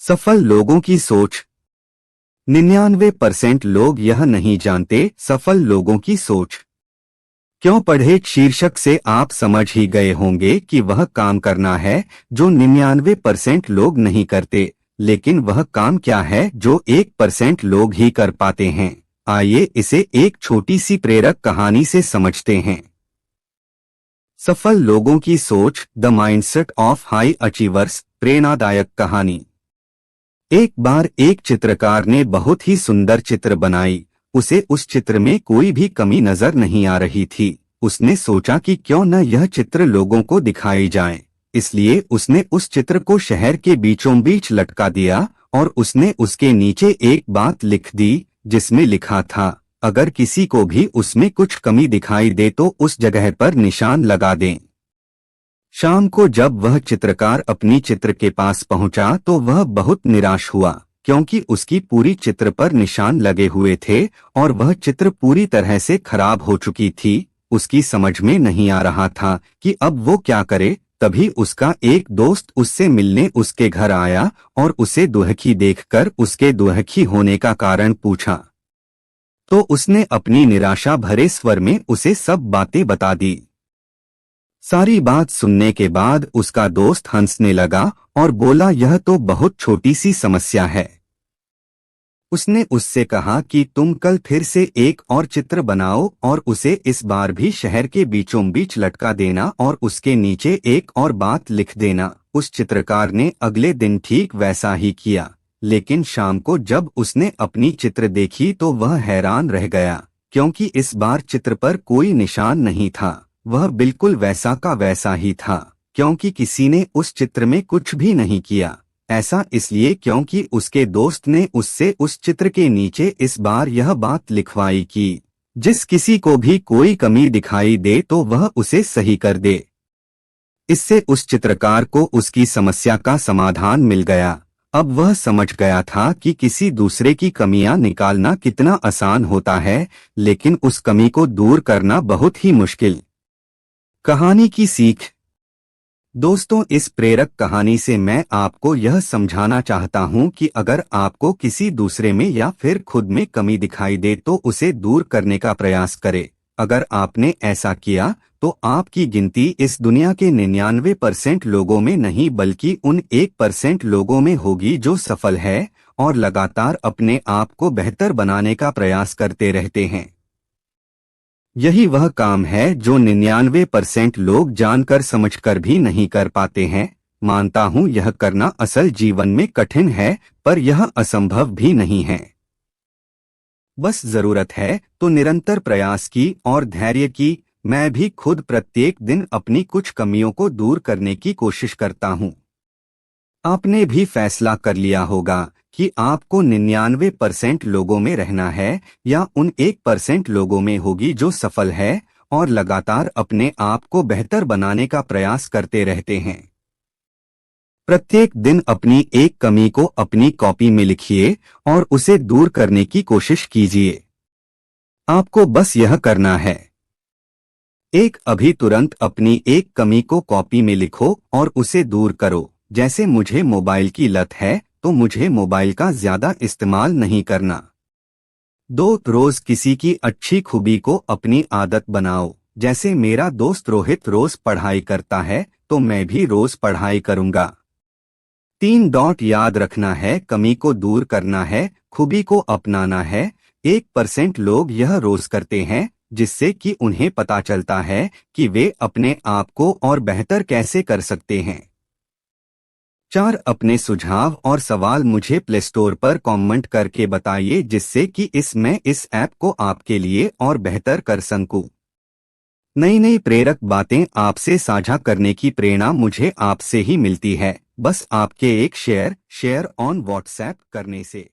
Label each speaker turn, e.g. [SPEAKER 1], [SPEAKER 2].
[SPEAKER 1] सफल लोगों की सोच। 99% लोग यह नहीं जानते सफल लोगों की सोच क्यों पढ़े शीर्षक से आप समझ ही गए होंगे कि वह काम करना है जो 99% लोग नहीं करते, लेकिन वह काम क्या है जो 1% लोग ही कर पाते हैं। आइए इसे एक छोटी सी प्रेरक कहानी से समझते हैं। सफल लोगों की सोच, the mindset of high achievers. प्रेरणादायक कहानी। एक बार एक चित्रकार ने बहुत ही सुंदर चित्र बनाई। उसे उस चित्र में कोई भी कमी नजर नहीं आ रही थी। उसने सोचा कि क्यों न यह चित्र लोगों को दिखाई जाए। इसलिए उसने उस चित्र को शहर के बीचों बीच लटका दिया और उसने उसके नीचे एक बात लिख दी जिसमें लिखा था, अगर किसी को भी उसमें कुछ कमी दिखाई दे तो उस जगह पर निशान लगा दें। शाम को जब वह चित्रकार अपनी चित्र के पास पहुंचा तो वह बहुत निराश हुआ, क्योंकि उसकी पूरी चित्र पर निशान लगे हुए थे और वह चित्र पूरी तरह से खराब हो चुकी थी। उसकी समझ में नहीं आ रहा था कि अब वो क्या करे। तभी उसका एक दोस्त उससे मिलने उसके घर आया और उसे दुखी देखकर उसके दुखी होने का कारण पूछा। तो उसने अपनी निराशा भरे स्वर में उसे सब बातें बता दी। सारी बात सुनने के बाद उसका दोस्त हंसने लगा और बोला, यह तो बहुत छोटी सी समस्या है। उसने उससे कहा कि तुम कल फिर से एक और चित्र बनाओ और उसे इस बार भी शहर के बीचों बीच लटका देना और उसके नीचे एक और बात लिख देना। उस चित्रकार ने अगले दिन ठीक वैसा ही किया, लेकिन शाम को जब उसने अपनी चित्र देखी तो वह हैरान रह गया, क्योंकि इस बार चित्र पर कोई निशान नहीं था। वह बिल्कुल वैसा का वैसा ही था, क्योंकि किसी ने उस चित्र में कुछ भी नहीं किया। ऐसा इसलिए क्योंकि उसके दोस्त ने उससे उस चित्र के नीचे इस बार यह बात लिखवाई कि जिस किसी को भी कोई कमी दिखाई दे तो वह उसे सही कर दे। इससे उस चित्रकार को उसकी समस्या का समाधान मिल गया। अब वह समझ गया था कि किसी दूसरे की कमियां निकालना कितना आसान होता है, लेकिन उस कमी को दूर करना बहुत ही मुश्किल। कहानी की सीख। दोस्तों, इस प्रेरक कहानी से मैं आपको यह समझाना चाहता हूं कि अगर आपको किसी दूसरे में या फिर खुद में कमी दिखाई दे तो उसे दूर करने का प्रयास करें। अगर आपने ऐसा किया तो आपकी गिनती इस दुनिया के 99% लोगों में नहीं बल्कि उन 1% लोगों में होगी जो सफल है और लगातार अपने आप को बेहतर बनाने का प्रयास करते रहते हैं। यही वह काम है जो 99% लोग जानकर समझकर भी नहीं कर पाते हैं। मानता हूं यह करना असल जीवन में कठिन है, पर यह असंभव भी नहीं है। बस जरूरत है तो निरंतर प्रयास की और धैर्य की। मैं भी खुद प्रत्येक दिन अपनी कुछ कमियों को दूर करने की कोशिश करता हूं। आपने भी फैसला कर लिया होगा कि आपको 99% लोगों में रहना है या उन 1% लोगों में होगी जो सफल है और लगातार अपने आप को बेहतर बनाने का प्रयास करते रहते हैं। प्रत्येक दिन अपनी एक कमी को अपनी कॉपी में लिखिए और उसे दूर करने की कोशिश कीजिए। आपको बस यह करना है। अभी तुरंत अपनी एक कमी को कॉपी में लिखो और उसे दूर करो। जैसे मुझे मोबाइल की लत है तो मुझे मोबाइल का ज्यादा इस्तेमाल नहीं करना। रोज किसी की अच्छी खूबी को अपनी आदत बनाओ। जैसे मेरा दोस्त रोहित रोज पढ़ाई करता है तो मैं भी रोज पढ़ाई करूंगा। याद रखना है, कमी को दूर करना है, खूबी को अपनाना है। 1% लोग यह रोज करते हैं, जिससे कि उन्हें पता चलता है कि वे अपने आप को और बेहतर कैसे कर सकते हैं। अपने सुझाव और सवाल मुझे प्ले स्टोर पर कमेंट करके बताइए, जिससे कि मैं इस ऐप को आपके लिए और बेहतर कर सकूं। नई नई प्रेरक बातें आपसे साझा करने की प्रेरणा मुझे आपसे ही मिलती है, बस आपके एक शेयर ऑन व्हाट्सएप करने से।